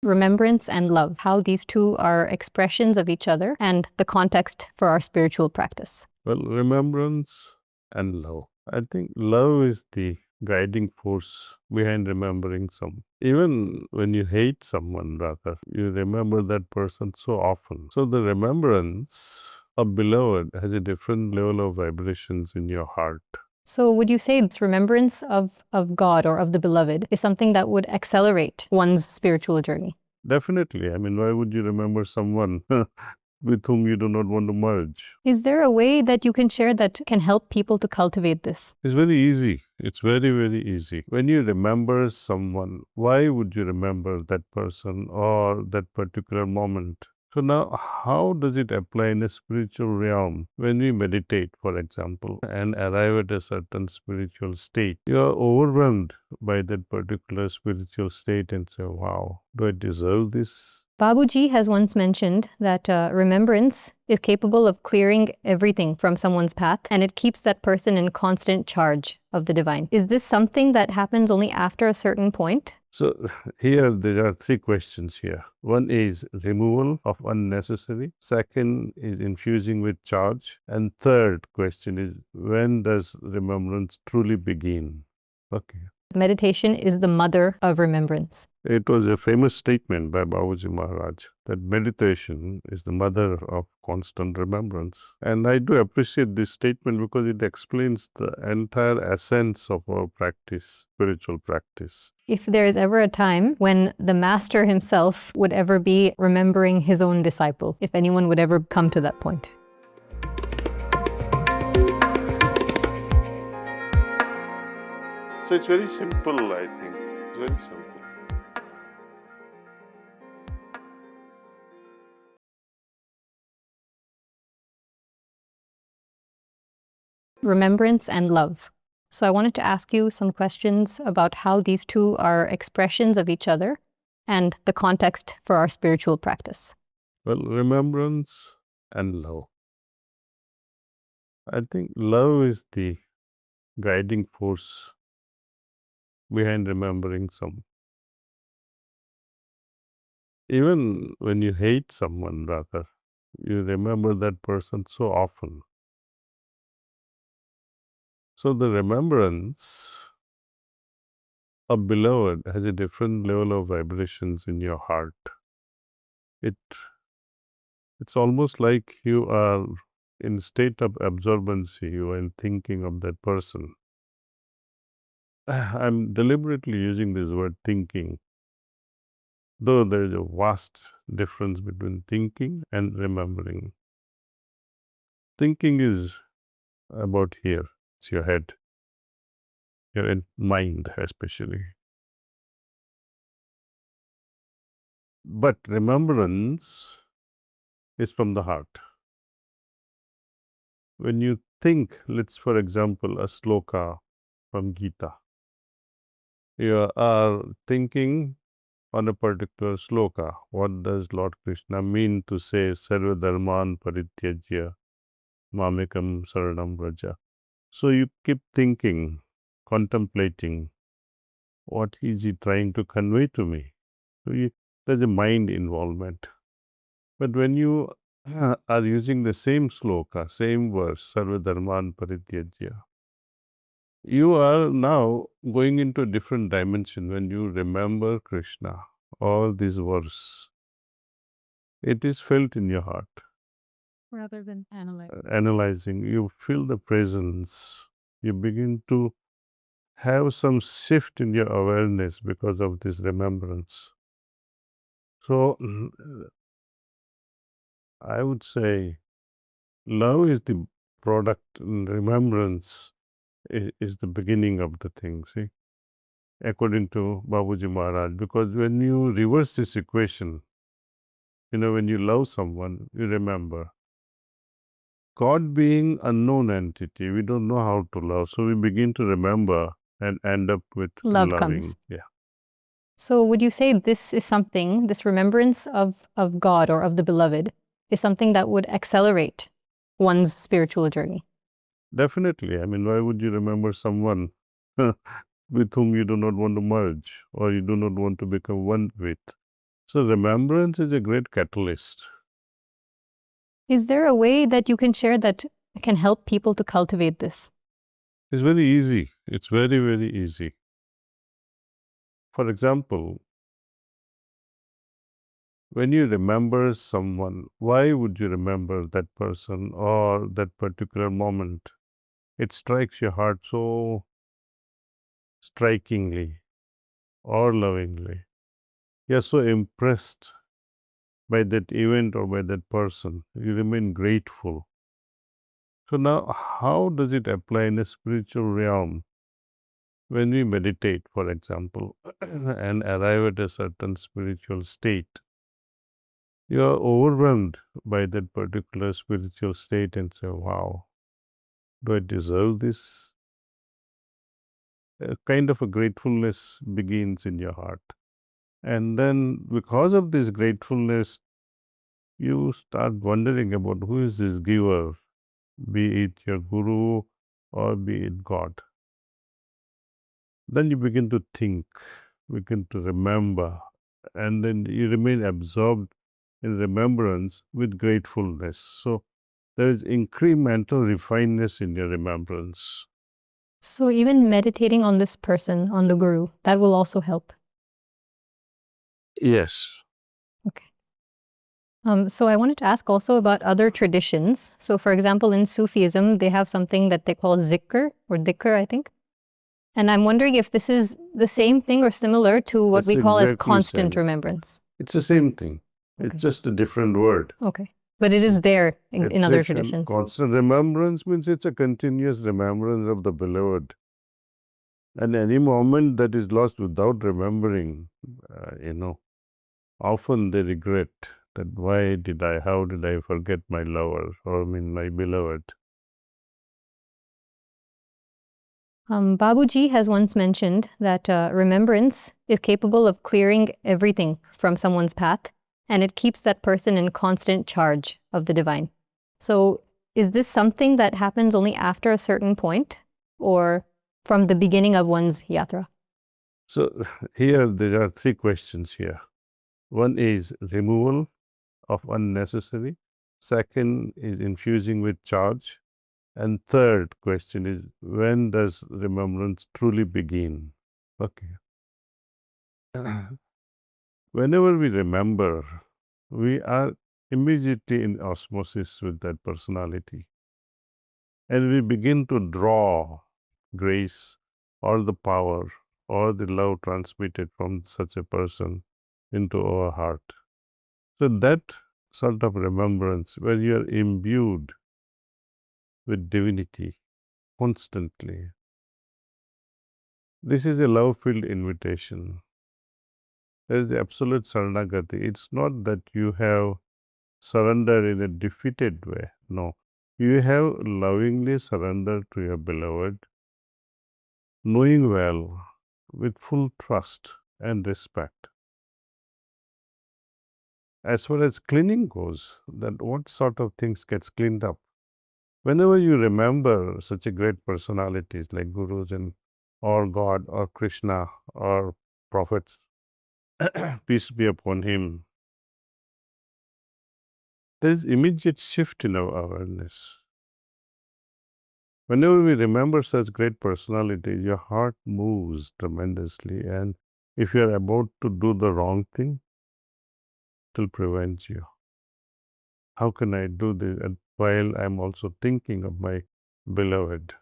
Remembrance and love, how these two are expressions of each other and the context for our spiritual practice. Well, remembrance and love. I think love is the guiding force behind remembering someone. Even when you hate someone, rather, you remember that person so often. So the remembrance of beloved has a different level of vibrations in your heart. So would you say this remembrance of God or of the beloved is something that would accelerate one's spiritual journey? Definitely. I mean, why would you remember someone with whom you do not want to merge? Is there a way that you can share that can help people to cultivate this? It's very easy. It's very, very easy. When you remember someone, why would you remember that person or that particular moment? So now, how does it apply in a spiritual realm? When we meditate, for example, and arrive at a certain spiritual state, you are overwhelmed by that particular spiritual state and say, wow, do I deserve this? Babuji has once mentioned that remembrance is capable of clearing everything from someone's path, and it keeps that person in constant charge of the divine. Is this something that happens only after a certain point? So here there are three questions here. One is removal of unnecessary. Second is infusing with charge. And third question is, when does remembrance truly begin? Okay. Meditation is the mother of remembrance. It was a famous statement by Babuji Maharaj that meditation is the mother of constant remembrance. And I do appreciate this statement because it explains the entire essence of our practice, spiritual practice. If there is ever a time when the Master himself would ever be remembering his own disciple, if anyone would ever come to that point. So it's very simple, I think. It's very simple. Remembrance and love. So I wanted to ask you some questions about how these two are expressions of each other and the context for our spiritual practice. Well, remembrance and love. I think love is the guiding force behind remembering someone. Even when you hate someone, rather, you remember that person so often. So the remembrance of beloved has a different level of vibrations in your heart. It's almost like you are in state of absorbency while thinking of that person. I'm deliberately using this word thinking, though there is a vast difference between thinking and remembering. Thinking is about here, it's your head, your mind especially. But remembrance is from the heart. When you think, let's for example, a sloka from Gita, you are thinking on a particular sloka. What does Lord Krishna mean to say, Sarva Dharman Parityajya Mamekam Saranam Vraja? So you keep thinking, contemplating, what is he trying to convey to me? So there's a mind involvement. But when you are using the same sloka, same verse, Sarva Dharman Parityajya, you are now going into a different dimension when you remember Krishna, all these verse. It is felt in your heart. Rather than Analyzing, you feel the presence. You begin to have some shift in your awareness because of this remembrance. So, I would say love is the product and remembrance is the beginning of the thing, see, according to Babuji Maharaj. Because when you reverse this equation, when you love someone, you remember. God being unknown entity, we don't know how to love, so we begin to remember and end up with love loving. comes. Yeah. So would you say this is something, this remembrance of God or of the beloved, is something that would accelerate one's spiritual journey? Definitely. I mean, why would you remember someone with whom you do not want to merge or you do not want to become one with? So remembrance is a great catalyst. Is there a way that you can share that can help people to cultivate this? It's very easy. It's very, very easy. For example, when you remember someone, why would you remember that person or that particular moment? It strikes your heart so strikingly or lovingly. You're so impressed by that event or by that person. You remain grateful. So now, how does it apply in a spiritual realm? When we meditate, for example, and arrive at a certain spiritual state, you are overwhelmed by that particular spiritual state and say, wow, do I deserve this? A kind of a gratefulness begins in your heart. And then because of this gratefulness, you start wondering about who is this giver, be it your guru or be it God. Then you begin to think, begin to remember, and then you remain absorbed in remembrance with gratefulness. So there is incremental refinedness in your remembrance. So even meditating on this person, on the guru, that will also help. Yes. Okay. So I wanted to ask also about other traditions. So for example, in Sufism, they have something that they call zikr or dhikr, I think. And I'm wondering if this is the same thing or similar to what That's we call as exactly constant same. remembrance. It's the same thing. Okay. It's just a different word. Okay. But it is there in It's other a traditions. Constant remembrance means it's a continuous remembrance of the beloved. And any moment that is lost without remembering, often they regret that how did I forget my lover or my beloved. Babuji has once mentioned that remembrance is capable of clearing everything from someone's path, and it keeps that person in constant charge of the divine. So is this something that happens only after a certain point or from the beginning of one's yatra? So here there are three questions here. One is removal of unnecessary. Second is infusing with charge. And third question is, when does remembrance truly begin? Okay. Whenever we remember, we are immediately in osmosis with that personality. And we begin to draw grace or the power or the love transmitted from such a person into our heart. So that sort of remembrance, where you are imbued with divinity constantly, this is a love-filled invitation. There is the absolute saranagati. It's not that you have surrendered in a defeated way. No. You have lovingly surrendered to your beloved, knowing well, with full trust and respect. As far as cleaning goes, that what sort of things gets cleaned up? Whenever you remember such a great personalities like gurus or God or Krishna or prophets, peace be upon him, there is immediate shift in our awareness. Whenever we remember such great personalities, your heart moves tremendously, and if you are about to do the wrong thing, it will prevent you. How can I do this while I'm also thinking of my beloved?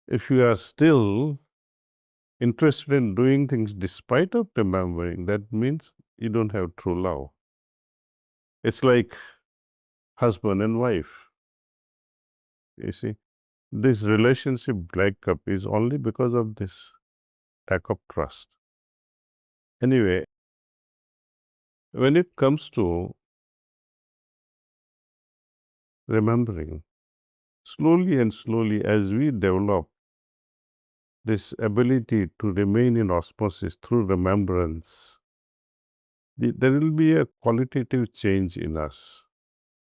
If you are still interested in doing things despite of remembering, that means you don't have true love. It's like husband and wife. You see, this relationship breakup is only because of this lack of trust. Anyway, when it comes to remembering, slowly and slowly, as we develop this ability to remain in osmosis through remembrance, there will be a qualitative change in us.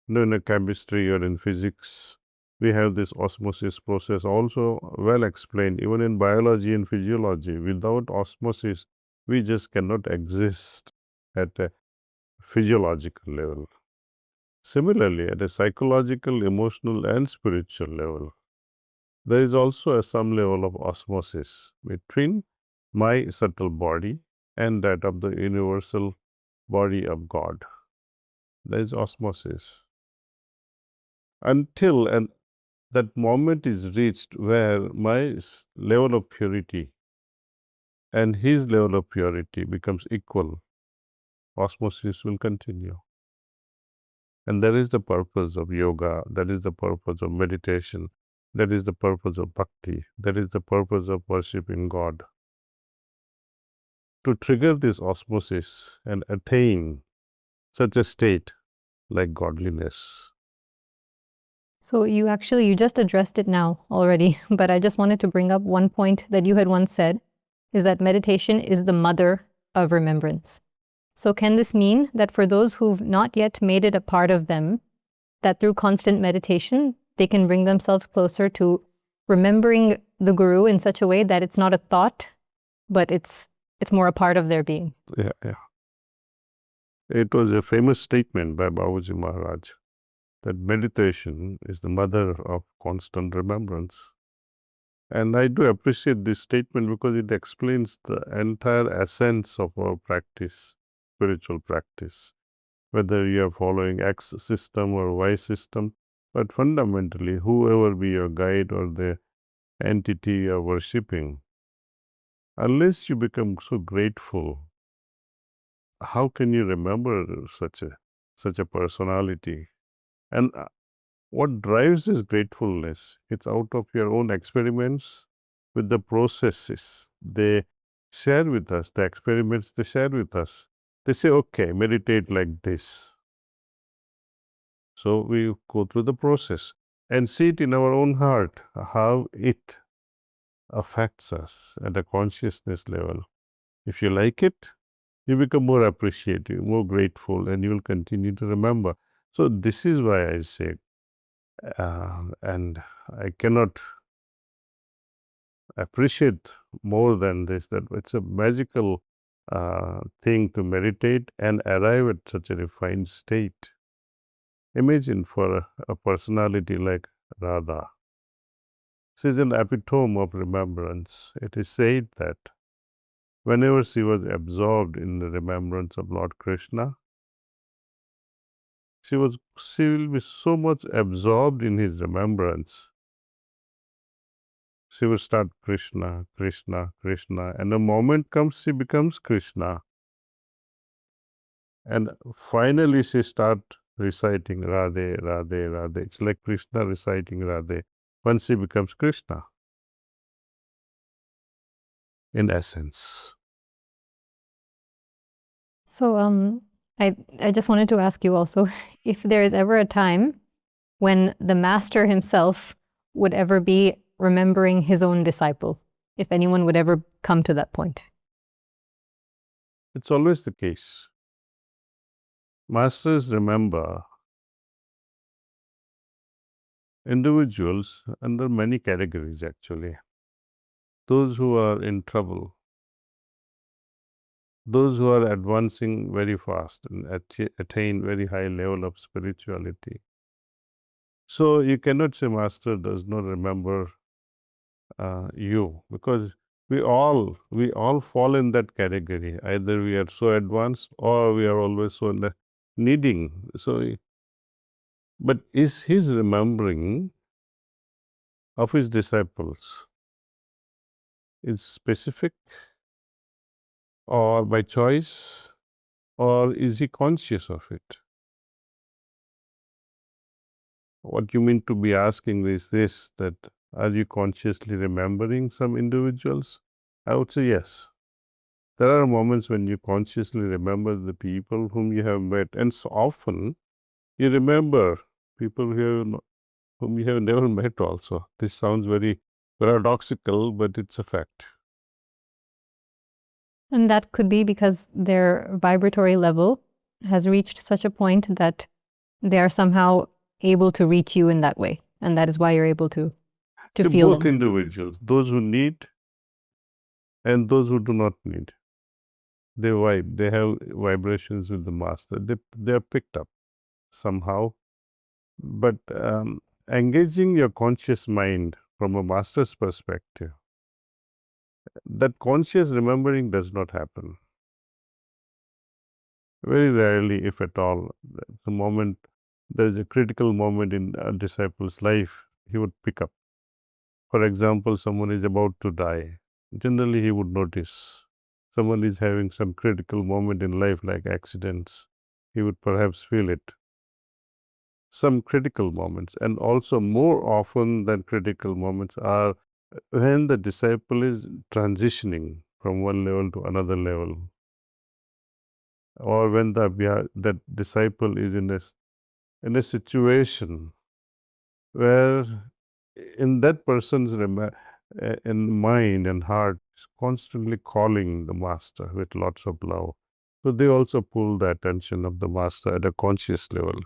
In chemistry or in physics, we have this osmosis process also well explained. Even in biology and physiology, without osmosis, We just cannot exist at a physiological level. Similarly, at a psychological, emotional, and spiritual level, there is also some level of osmosis between my subtle body and that of the universal body of God. There is osmosis. Until that moment is reached where my level of purity and his level of purity becomes equal, osmosis will continue. And that is the purpose of yoga, that is the purpose of meditation, that is the purpose of bhakti, that is the purpose of worshiping God. To trigger this osmosis and attain such a state like godliness. So you just addressed it now already, but I just wanted to bring up one point that you had once said, is that meditation is the mother of remembrance. So can this mean that for those who've not yet made it a part of them, that through constant meditation, they can bring themselves closer to remembering the Guru in such a way that it's not a thought, but it's more a part of their being? Yeah. It was a famous statement by Babaji Maharaj that meditation is the mother of constant remembrance. And I do appreciate this statement because it explains the entire essence of our practice, spiritual practice, whether you are following X system or Y system, but fundamentally, whoever be your guide or the entity you are worshipping, unless you become so grateful, how can you remember such a personality? And what drives this gratefulness? It's out of your own experiments with the processes they share with us, the experiments they share with us. They say, okay, meditate like this. So we go through the process and see it in our own heart, how it affects us at a consciousness level. If you like it, you become more appreciative, more grateful, and you will continue to remember. So this is why I say, and I cannot appreciate more than this, that it's a magical thing to meditate and arrive at such a refined state. Imagine for a personality like Radha. She is an epitome of remembrance. It is said that whenever she was absorbed in the remembrance of Lord Krishna, she will be so much absorbed in his remembrance. She will start Krishna, Krishna, Krishna, and the moment comes she becomes Krishna. And finally she starts reciting Radhe, Radhe, Radhe. It's like Krishna reciting Radhe once she becomes Krishna, in essence. So I just wanted to ask you also, if there is ever a time when the Master himself would ever be remembering his own disciple, if anyone would ever come to that point. It's always the case. Masters remember individuals under many categories actually. Those who are in trouble, those who are advancing very fast and attain very high level of spirituality. So you cannot say Master does not remember you, because we all fall in that category. Either we are so advanced or we are always so needing. So, but is his remembering of his disciples is specific or by choice, or is he conscious of it? What you mean to be asking is this, that are you consciously remembering some individuals? I would say yes. There are moments when you consciously remember the people whom you have met, and so often you remember people whom you have never met also. This sounds very paradoxical, but it's a fact. And that could be because their vibratory level has reached such a point that they are somehow able to reach you in that way. And that is why you're able to feel both individuals, those who need and those who do not need. they vibe, they have vibrations with the Master. They are picked up somehow. But engaging your conscious mind from a Master's perspective, that conscious remembering does not happen. Very rarely, if at all. The moment there is a critical moment in a disciple's life, he would pick up. For example, someone is about to die. Generally, he would notice. Someone is having some critical moment in life, like accidents. He would perhaps feel it. Some critical moments, and also more often than critical moments, are when the disciple is transitioning from one level to another level, or when that disciple is in a situation where in that person's in mind and heart is constantly calling the Master with lots of love. So they also pull the attention of the Master at a conscious level.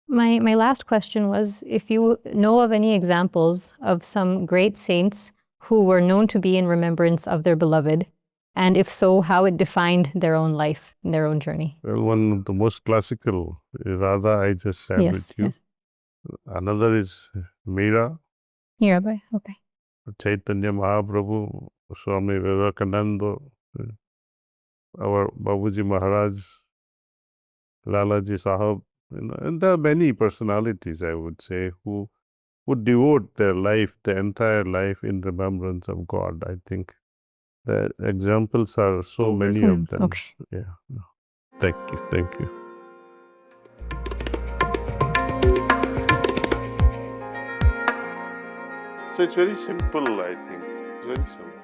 My last question was if you know of any examples of some great saints who were known to be in remembrance of their beloved, and if so, how it defined their own life and their own journey. Well, one of the most classical is Radha, I just shared with you. Yes. Another is Meera, Mirabai, okay. Chaitanya Mahaprabhu, Swami Vivekananda, our Babuji Maharaj, Lalaji Sahab, and there are many personalities, I would say, who would devote their life, their entire life, in remembrance of God. I think the examples are so many of them. Okay. Yeah. Thank you. So it's very simple, I think. It's very simple.